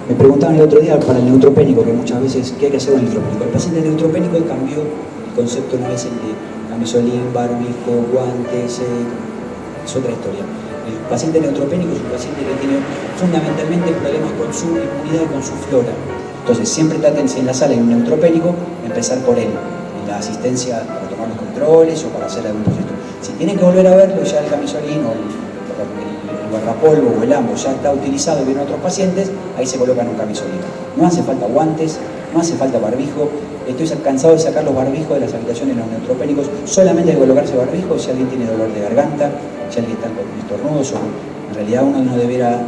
Me preguntaban el otro día para el neutropénico, que muchas veces, ¿qué hay que hacer con el neutropénico? El paciente neutropénico cambió, el concepto no es el de camisolín, barbijo, guantes, es otra historia. El paciente neutropénico es un paciente que tiene fundamentalmente problemas con su inmunidad y con su flora. Entonces, siempre traten, si en la sala hay un neutropénico, empezar por él, en la asistencia para tomar los controles o para hacer algún proceso. Si tienen que volver a verlo, ya el camisolín o el guardapolvo o el AMBO ya está utilizado y vienen otros pacientes, ahí se colocan un camisolín. No hace falta guantes, no hace falta barbijo. Estoy cansado de sacar los barbijos de las habitaciones de los neutropénicos. Solamente hay que colocarse barbijo si alguien tiene dolor de garganta, si alguien está con estornudos, o en realidad uno no debiera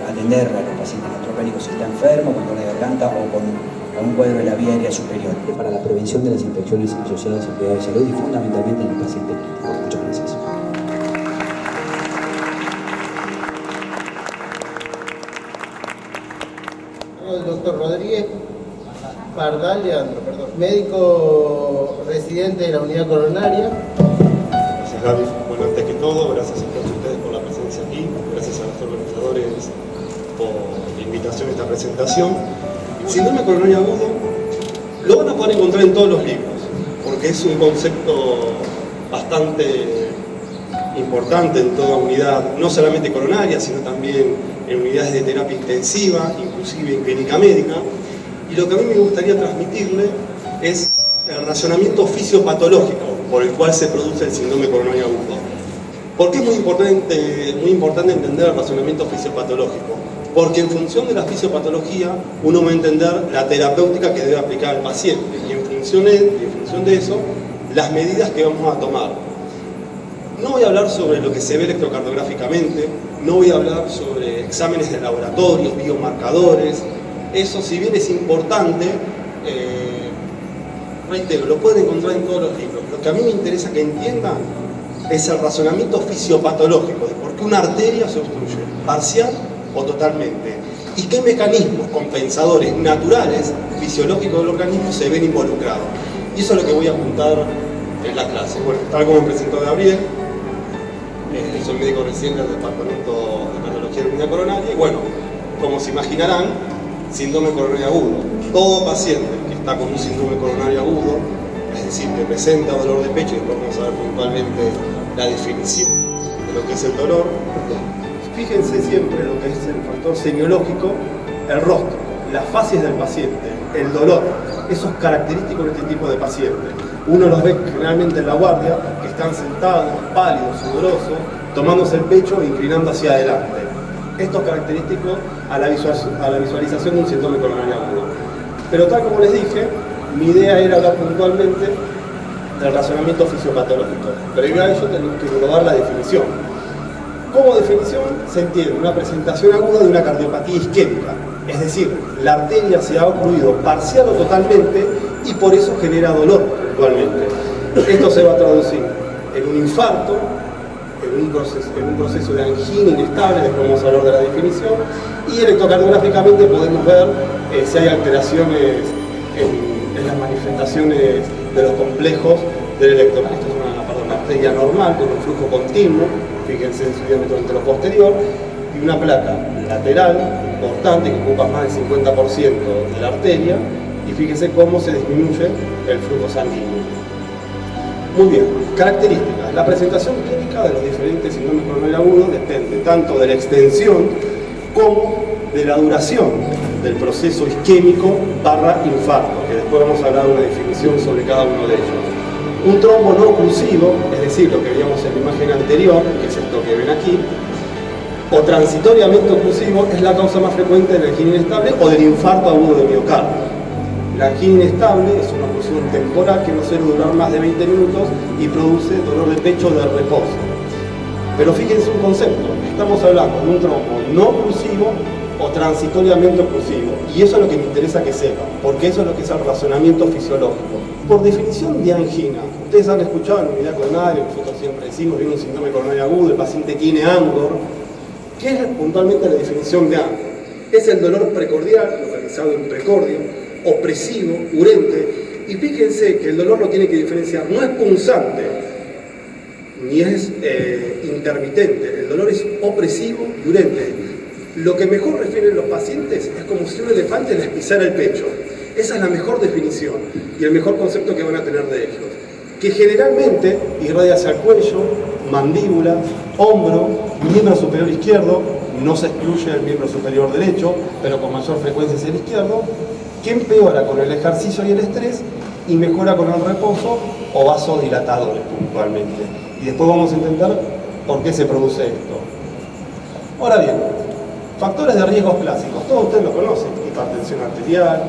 atender a los pacientes neutropénicos si está enfermo, con dolor de garganta o con un cuadro de la vía aérea superior. Para la prevención de las infecciones asociadas al cuidado de salud y fundamentalmente en el paciente crítico. Muchas gracias.
El doctor Rodríguez Pardal Leandro, médico residente de la unidad coronaria.
Gracias, Gaby. Bueno, antes que todo, gracias a todos ustedes por la presencia aquí, gracias a los organizadores por la invitación a esta presentación. Síndrome coronario agudo lo van a poder encontrar en todos los libros, porque es un concepto bastante importante en toda unidad, no solamente coronaria, sino también en unidades de terapia intensiva, inclusive en clínica médica. Y lo que a mí me gustaría transmitirle es el razonamiento fisiopatológico por el cual se produce el síndrome coronario agudo. ¿Por qué es muy importante entender el razonamiento fisiopatológico? Porque en función de la fisiopatología uno va a entender la terapéutica que debe aplicar al paciente y en función de eso las medidas que vamos a tomar. No voy a hablar sobre lo que se ve electrocardiográficamente, no voy a hablar sobre exámenes de laboratorio, biomarcadores. Eso, si bien es importante, reitero, lo pueden encontrar en todos los libros. Lo que a mí me interesa que entiendan es el razonamiento fisiopatológico de por qué una arteria se obstruye, parcial o totalmente, y qué mecanismos compensadores naturales, fisiológicos del organismo se ven involucrados. Y eso es lo que voy a apuntar en la clase. Bueno, tal como me presentó Gabriel, soy médico residente del Departamento de Cardiología de la Unidad Coronaria, y bueno, como se imaginarán, síndrome coronario agudo. Todo paciente que está con un síndrome coronario agudo, es decir, que presenta dolor de pecho, y después vamos a ver puntualmente la definición de lo que es el dolor, fíjense siempre lo que es el factor semiológico, el rostro, las fases del paciente, el dolor. Eso es característico de este tipo de pacientes. Uno los ve generalmente en la guardia, que están sentados, pálidos, sudorosos, tomándose el pecho e inclinando hacia adelante. Esto es característico a la visualización de un síndrome coronario agudo. Pero tal como les dije, mi idea era hablar puntualmente del razonamiento fisiopatológico. Previo a ello tenemos que englobar la definición. Como definición se entiende una presentación aguda de una cardiopatía isquémica, es decir, la arteria se ha ocluido parcial o totalmente y por eso genera dolor puntualmente. Esto se va a traducir en un infarto, en un proceso de angina inestable, después vamos a hablar de la definición, y electrocardiográficamente podemos ver si hay alteraciones en las manifestaciones de los complejos del electrocardiograma. Esto es una arteria normal con un flujo continuo, fíjense en su diámetro anteroposterior, y una placa lateral importante que ocupa más del 50% de la arteria, y fíjense cómo se disminuye el flujo sanguíneo. Muy bien, características. La presentación clínica de los diferentes síndromes coronario agudos depende tanto de la extensión como de la duración del proceso isquémico / infarto, que después vamos a hablar de una definición sobre cada uno de ellos. Un trombo no oclusivo, es decir, lo que veíamos en la imagen anterior, que es esto que ven aquí, o transitoriamente oclusivo, es la causa más frecuente de la angina inestable o del infarto agudo de miocardio. La angina inestable es una oclusión temporal que no suele durar más de 20 minutos y produce dolor de pecho de reposo. Pero fíjense un concepto, estamos hablando de un trombo no oclusivo o transitoriamente oclusivo. Y eso es lo que me interesa que sepan, porque eso es lo que es el razonamiento fisiológico. Por definición de angina, ustedes han escuchado en unidad coronaria, nosotros siempre decimos, viene un síndrome coronario agudo, el paciente tiene angor. ¿Qué es puntualmente la definición de angor? Es el dolor precordial, localizado en precordio, opresivo, urente, y fíjense que el dolor lo tiene que diferenciar, no es punzante, ni es intermitente, el dolor es opresivo y urente. Lo que mejor refieren los pacientes es como si un elefante les pisara el pecho. Esa es la mejor definición y el mejor concepto que van a tener de ellos. Que generalmente irradia hacia el cuello, mandíbula, hombro, miembro superior izquierdo, no se excluye el miembro superior derecho, pero con mayor frecuencia es el izquierdo, que empeora con el ejercicio y el estrés y mejora con el reposo o vasodilatadores puntualmente. Y después vamos a entender por qué se produce esto. Ahora bien, factores de riesgos clásicos, todos ustedes lo conocen: hipertensión arterial,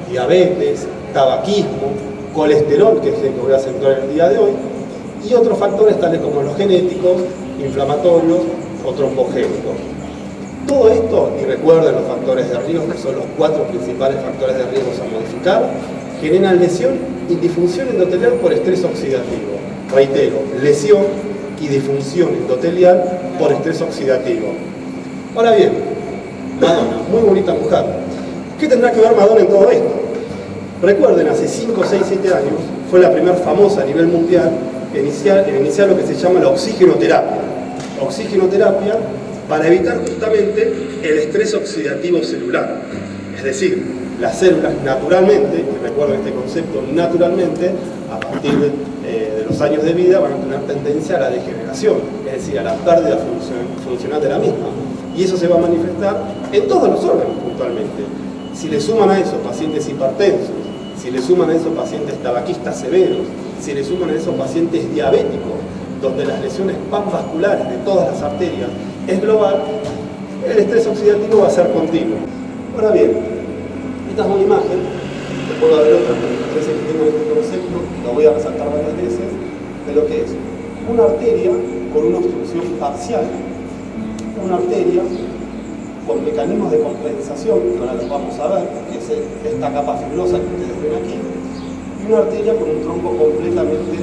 diabetes, tabaquismo, colesterol, que es el que voy a centrar el día de hoy, y otros factores tales como los genéticos, inflamatorios o trombogénicos. Todo esto, y recuerden los factores de riesgo, que son los 4 principales factores de riesgo a modificar, generan lesión y disfunción endotelial por estrés oxidativo. Reitero, lesión y disfunción endotelial por estrés oxidativo. Ahora bien, Madonna, muy bonita mujer. ¿Qué tendrá que ver Madonna en todo esto? Recuerden, hace 5, 6, 7 años fue la primera famosa a nivel mundial en iniciar lo que se llama la oxigenoterapia. Oxigenoterapia para evitar justamente el estrés oxidativo celular. Es decir, las células naturalmente, y recuerden este concepto, naturalmente, a partir de los años de vida van a tener tendencia a la degeneración, es decir, a la pérdida funcional de la misma. Y eso se va a manifestar en todos los órganos puntualmente. Si le suman a eso pacientes hipertensos, si le suman a eso pacientes tabaquistas severos, si le suman a eso pacientes diabéticos, donde las lesiones panvasculares de todas las arterias es global, el estrés oxidativo va a ser continuo. Ahora bien, esta es una imagen, puedo haber otra, pero me parece que tengo este concepto, lo voy a resaltar varias veces, de lo que es una arteria con una obstrucción parcial, una arteria con mecanismos de compensación, que ahora los vamos a ver, que es esta capa fibrosa que ustedes ven aquí, y una arteria con un tronco completamente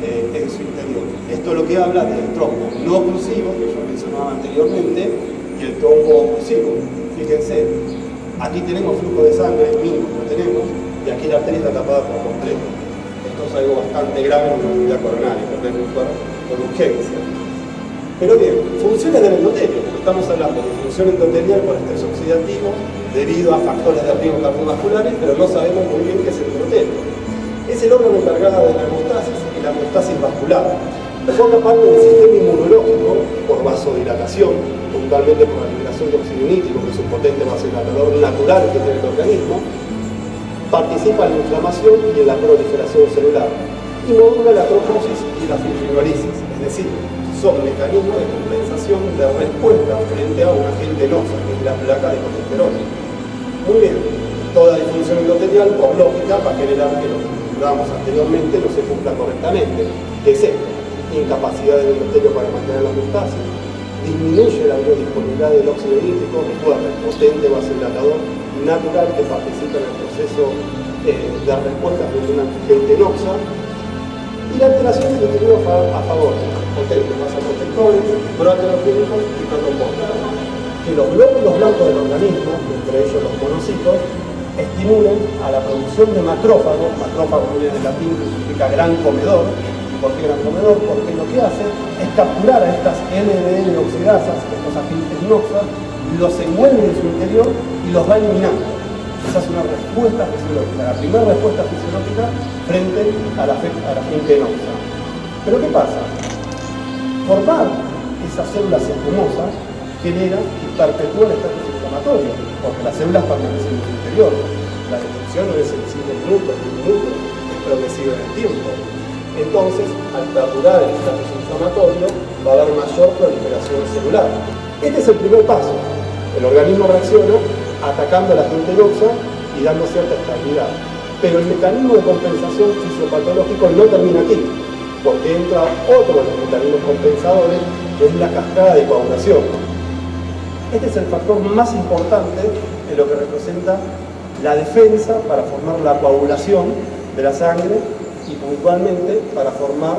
en su interior. Esto es lo que habla del tronco no oclusivo, que yo mencionaba anteriormente, y el tronco oclusivo. Fíjense, aquí tenemos flujo de sangre, mínimo lo tenemos, y aquí la arteria está tapada por completo. Esto es algo bastante grave en una unidad coronaria, que debe buscar por urgencia. Pero bien, funciones del endotelio, porque estamos hablando de función endotelial por estrés oxidativo debido a factores de riesgo cardiovasculares, pero no sabemos muy bien qué es el endotelio. Es el órgano encargado de la hemostasis y la hemostasis vascular. Forma parte del sistema inmunológico por vasodilatación, puntualmente por la liberación de óxido nítrico, que es un potente vasodilatador natural que tiene el organismo. Participa en la inflamación y en la proliferación celular. Y modula la trofosis y la fibrinolysis, es decir, son mecanismos de compensación de respuesta frente a un agente noxa, que es la placa de colesterol. Muy bien, toda disfunción endotelial, por lógica, va a generar que lo que hablábamos anteriormente no se cumpla correctamente. ¿Qué es esto? Incapacidad del endotelio para mantener la hemostasis, disminuye la biodisponibilidad del óxido nítrico, recuerden, potente vasodilatador natural que participa en el proceso de respuesta frente a un agente noxa, y la alteración del endotelio a favor, potentes vasoprotectores, proteogénicos y protombónicos, que los glóbulos blancos del organismo, entre ellos los monocitos, estimulen a la producción de macrófagos. Macrófago viene del latín, que significa gran comedor. ¿Por qué gran comedor? Porque lo que hace es capturar a estas LDL oxidasas, estos agentes noxa, los envuelve en su interior y los va eliminando. Esa es una respuesta fisiológica, la primera respuesta fisiológica frente a la agente noxa. Pero ¿qué pasa? Formar esas células escumosas genera y perpetúa el estatus inflamatorio, porque las células permanecen en su interior. La destrucción no es en 5 minutos, 10 minutos, es progresiva en el tiempo. Entonces, al perdurar el estatus inflamatorio, va a haber mayor proliferación celular. Este es el primer paso. El organismo reacciona atacando a la agente noxa y dando cierta estabilidad. Pero el mecanismo de compensación fisiopatológico no termina aquí, porque entra otro de los mecanismos compensadores, que es la cascada de coagulación. Este es el factor más importante en lo que representa la defensa para formar la coagulación de la sangre y puntualmente para formar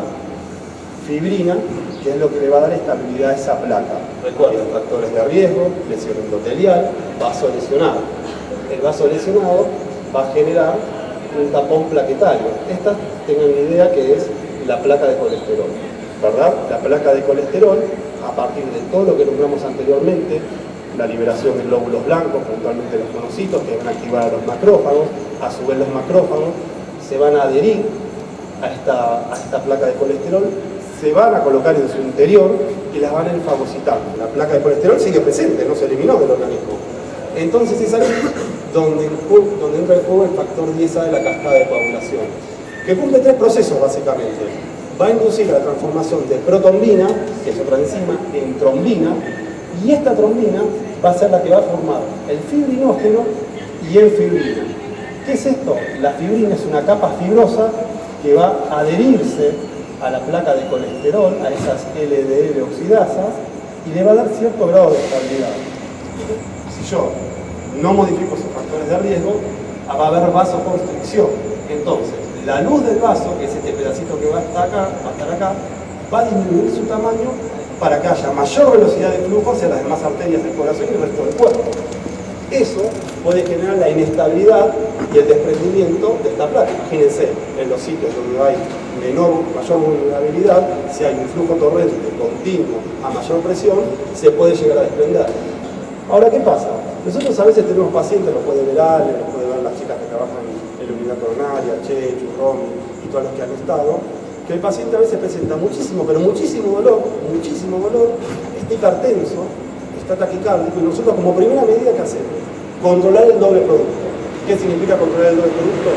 fibrina, que es lo que le va a dar estabilidad a esa placa. Recuerden, factores de riesgo, lesión endotelial, vaso lesionado. El vaso lesionado va a generar un tapón plaquetario. Esta, tengan una idea que es la placa de colesterol, ¿verdad? La placa de colesterol, a partir de todo lo que nombramos anteriormente, la liberación de glóbulos blancos, puntualmente los monocitos, que van a activar a los macrófagos, a su vez los macrófagos se van a adherir a esta placa de colesterol, se van a colocar en su interior y las van a ir fagocitando. La placa de colesterol sigue presente, no se eliminó del organismo. Entonces es ahí donde entra en juego el factor 10A de la cascada de coagulación, que cumple 3 procesos básicamente. Va a inducir la transformación de protrombina, que es otra enzima, en trombina, y esta trombina va a ser la que va a formar el fibrinógeno y el fibrina. ¿Qué es esto? La fibrina es una capa fibrosa que va a adherirse a la placa de colesterol, a esas LDL oxidasas, y le va a dar cierto grado de estabilidad. Si yo no modifico esos factores de riesgo, va a haber vasoconstricción. Entonces, la luz del vaso, que es este pedacito que va a estar acá, va a disminuir su tamaño para que haya mayor velocidad de flujo hacia las demás arterias del corazón y el resto del cuerpo. Eso puede generar la inestabilidad y el desprendimiento de esta placa. Imagínense, en los sitios donde hay mayor vulnerabilidad, si hay un flujo torrente continuo a mayor presión, se puede llegar a desprender. Ahora, ¿qué pasa? Nosotros a veces tenemos pacientes, lo puede ver Ale, lo puede ver las chicas que trabajan en la unidad coronaria, Chechu, Romy y todos los que han estado, que el paciente a veces presenta muchísimo, pero muchísimo dolor, está hipertenso, está taquicárdico, y nosotros como primera medida, ¿qué hacemos? Controlar el doble producto. ¿Qué significa controlar el doble producto?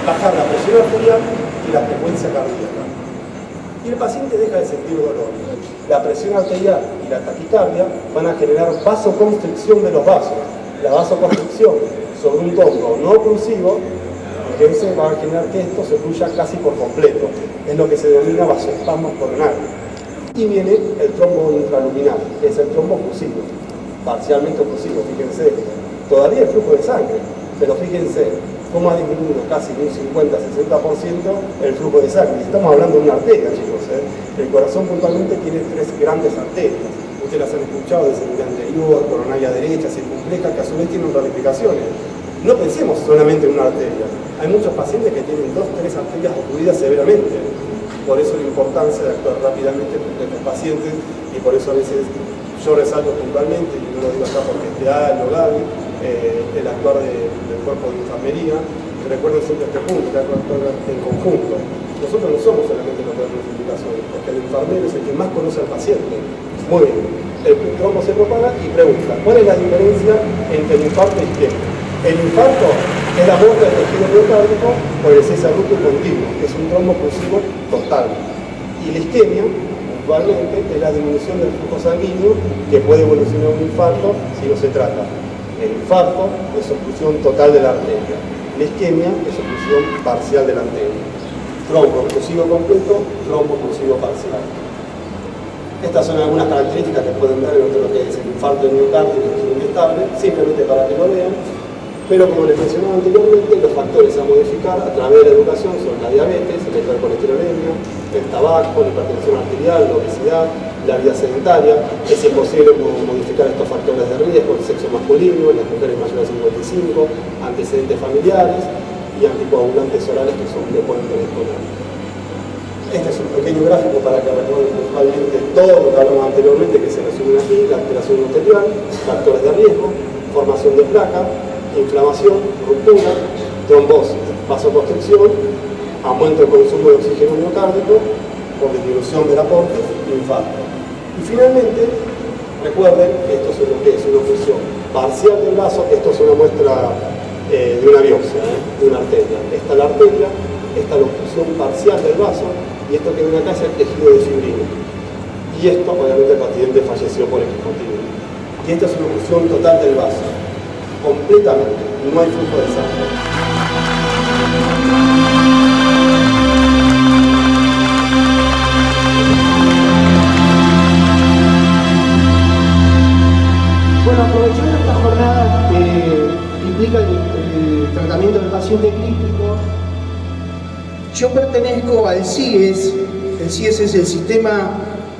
Bajar la presión arterial y la frecuencia cardíaca. Y el paciente deja de sentir dolor. La presión arterial y la taquicardia van a generar vasoconstricción de los vasos. La vasoconstricción sobre un trombo no oclusivo, fíjense, va a generar que esto se fluya casi por completo. Es lo que se denomina vasoespasmo coronario. Y viene el trombo intraluminal, que es el trombo oclusivo, parcialmente oclusivo. Fíjense, todavía hay flujo de sangre, pero fíjense cómo ha disminuido casi un 50-60% el flujo de sangre. Estamos hablando de una arteria, chicos. El corazón puntualmente tiene 3 grandes arterias. Ustedes las han escuchado desde el anterior, coronaria derecha, circunfleja, que a su vez tienen ramificaciones. No pensemos solamente en una arteria. Hay muchos pacientes que tienen 2 o 3 arterias ocluidas severamente. Por eso la importancia de actuar rápidamente frente a estos pacientes, y por eso a veces yo resalto puntualmente, y no lo digo acá porque es Ale o Gaby, el actuar del cuerpo de enfermería. Recuerden siempre este punto, que hay que actuar en conjunto. Nosotros no somos solamente los que damos indicaciones, porque el enfermero es el que más conoce al paciente. Muy bien, el trombo se propaga y pregunta, ¿cuál es la diferencia entre el infarto y isquemia? El infarto es la muerte del tejido miocárdico por el cese abrupto continuo, que es un trombo oclusivo total. Y la isquemia, puntualmente, es la disminución del flujo sanguíneo que puede evolucionar a un infarto si no se trata. El infarto es oclusión total de la arteria. La isquemia es oclusión parcial de la arteria. Trombo oclusivo completo, trombo oclusivo parcial. Estas son algunas características que pueden ver en lo que es el infarto del miocardio y el inestable, simplemente para que lo vean. Pero como les mencionaba anteriormente, los factores a modificar a través de la educación son la diabetes, la hipercolesterolemia, el tabaco, la hipertensión arterial, la obesidad, la vida sedentaria. Es imposible modificar estos factores de riesgo, el sexo masculino, las mujeres mayores de 55, antecedentes familiares y anticoagulantes orales que pueden predisponer. Este es un pequeño gráfico para que recuerden puntualmente todo lo que hablamos anteriormente, que se resume aquí: la alteración endotelial, factores de riesgo, formación de placa, inflamación, ruptura, trombosis, vasoconstricción, aumento del consumo de oxígeno miocárdico por disminución del aporte, infarto. Y finalmente, recuerden que esto es lo que es una oclusión parcial del vaso. Esto es una muestra de una biopsia, de una arteria. Esta es la arteria, esta es la oclusión parcial del vaso, y esto que ven acá es el tejido de fibrina. Y esto, obviamente, el paciente falleció por equipotimia. Y esta es una oclusión total del vaso. Completamente, no hay flujo de sangre. Bueno,
Yo pertenezco al CIES. El CIES es el Sistema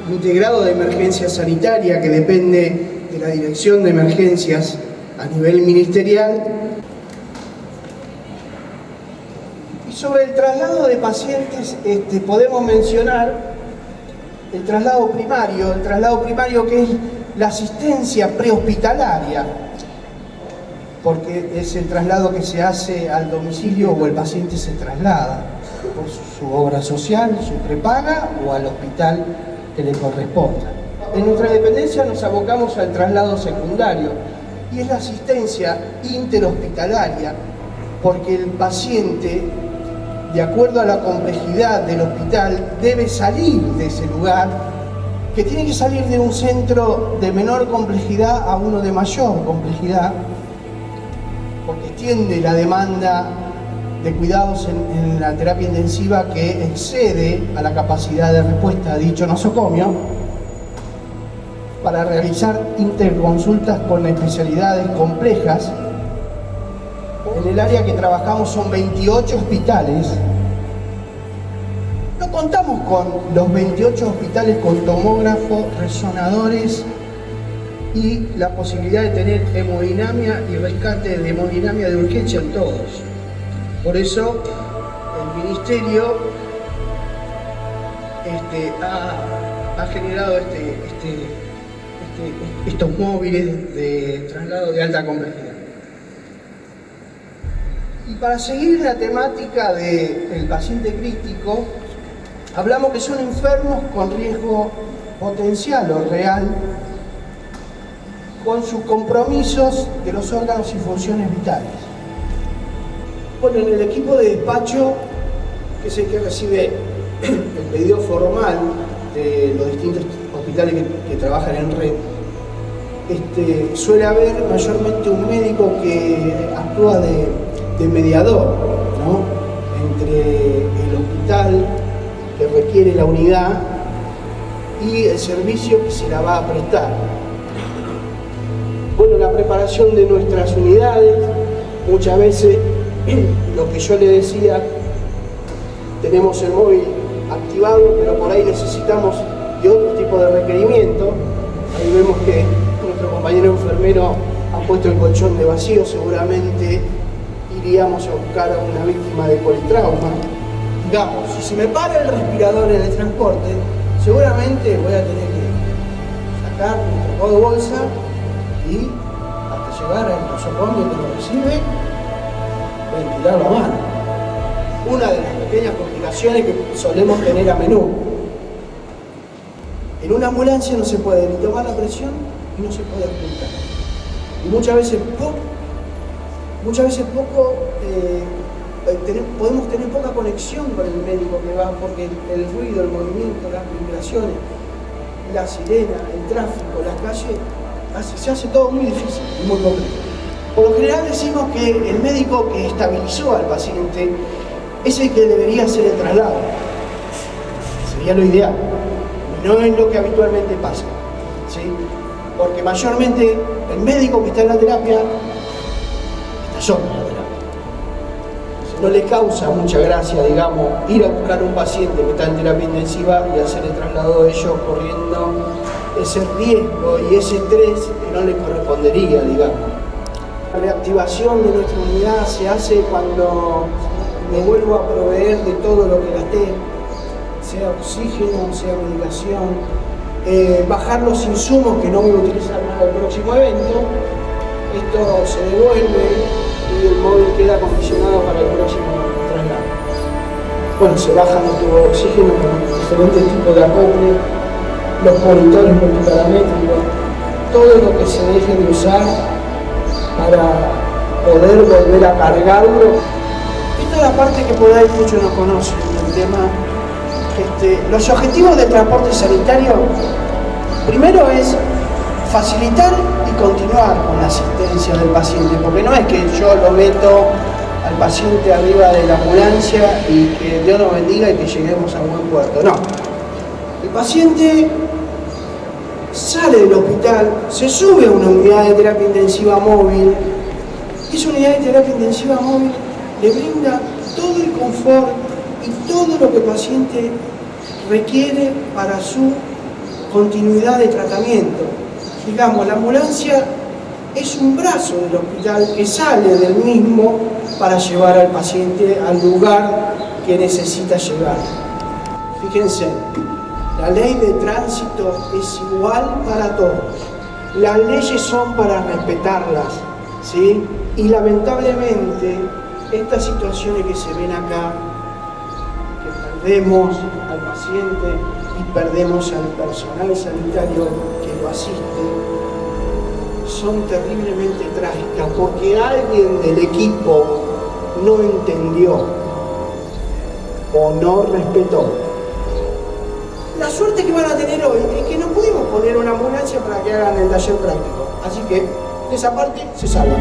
Integrado de Emergencia Sanitaria, que depende de la Dirección de Emergencias a nivel ministerial. Y sobre el traslado de pacientes podemos mencionar el traslado primario que es la asistencia prehospitalaria, porque es el traslado que se hace al domicilio o el paciente se traslada por su obra social, su prepaga o al hospital que le corresponda. En nuestra dependencia nos abocamos al traslado secundario y es la asistencia interhospitalaria, porque el paciente, de acuerdo a la complejidad del hospital, debe salir de ese lugar, que tiene que salir de un centro de menor complejidad a uno de mayor complejidad, porque extiende la demanda de cuidados en la terapia intensiva, que excede a la capacidad de respuesta a dicho nosocomio, para realizar interconsultas con especialidades complejas. En el área que trabajamos son 28 hospitales. No contamos con los 28 hospitales con tomógrafos, resonadores y la posibilidad de tener hemodinamia y rescate de hemodinamia de urgencia en todos. Por eso el Ministerio ha generado estos móviles de traslado de alta complejidad. Y para seguir la temática del paciente crítico, hablamos que son enfermos con riesgo potencial o real, con sus compromisos de los órganos y funciones vitales. Bueno, en el equipo de despacho, que es el que recibe el pedido formal de los distintos hospitales que trabajan en red, suele haber mayormente un médico que actúa de mediador, ¿no?, entre el hospital que requiere la unidad y el servicio que se la va a prestar. Bueno, la preparación de nuestras unidades, muchas veces, lo que yo le decía, tenemos el móvil activado, pero por ahí necesitamos de otro tipo de requerimiento. Ahí vemos que nuestro compañero enfermero ha puesto el colchón de vacío. Seguramente iríamos a buscar a una víctima de politrauma. Digamos, si se me para el respirador en el transporte, seguramente voy a tener que sacar mi trocado de bolsa y hasta llegar al nosocomio que lo recibe, ventilar la mano. Una de las pequeñas complicaciones que solemos tener a menudo. En una ambulancia no se puede ni tomar la presión y no se puede ocultar. Y muchas veces podemos tener poca conexión con el médico que va, porque el ruido, el movimiento, las vibraciones, la sirena, el tráfico, las calles, se hace todo muy difícil y muy complejo. Por lo general decimos que el médico que estabilizó al paciente es el que debería hacer el traslado. Sería lo ideal. No es lo que habitualmente pasa, ¿sí? Porque mayormente el médico que está en la terapia está solo en la terapia. No le causa mucha gracia, digamos, ir a buscar a un paciente que está en terapia intensiva y hacer el traslado de ellos corriendo ese riesgo y ese estrés que no le correspondería, digamos. La reactivación de nuestra unidad se hace cuando me vuelvo a proveer de todo lo que gasté, sea oxígeno, sea medicación, bajar los insumos que no voy a utilizar para el próximo evento. Esto se devuelve y el móvil queda acondicionado para el próximo traslado. Bueno, se bajan los tubos de oxígeno con diferentes tipos de acople, los monitores multiparamétricos, todo lo que se deje de usar para poder volver a cargarlo. Esta es la parte que por ahí muchos no conocen del tema. Los objetivos del transporte sanitario, primero es facilitar y continuar con la asistencia del paciente, porque no es que yo lo meto al paciente arriba de la ambulancia y que Dios nos bendiga y que lleguemos a buen puerto. No. El paciente sale del hospital, se sube a una unidad de terapia intensiva móvil, y esa unidad de terapia intensiva móvil le brinda todo el confort y todo todo lo que el paciente requiere para su continuidad de tratamiento. Digamos, la ambulancia es un brazo del hospital que sale del mismo para llevar al paciente al lugar que necesita llegar. Fíjense, la ley de tránsito es igual para todos. Las leyes son para respetarlas, ¿sí? Y lamentablemente, estas situaciones que se ven acá, que perdemos al paciente y perdemos al personal sanitario que lo asiste, son terriblemente trágicas porque alguien del equipo no entendió o no respetó. La suerte que van a tener hoy es que no pudimos poner una ambulancia para que hagan el taller práctico, así que esa parte se salva.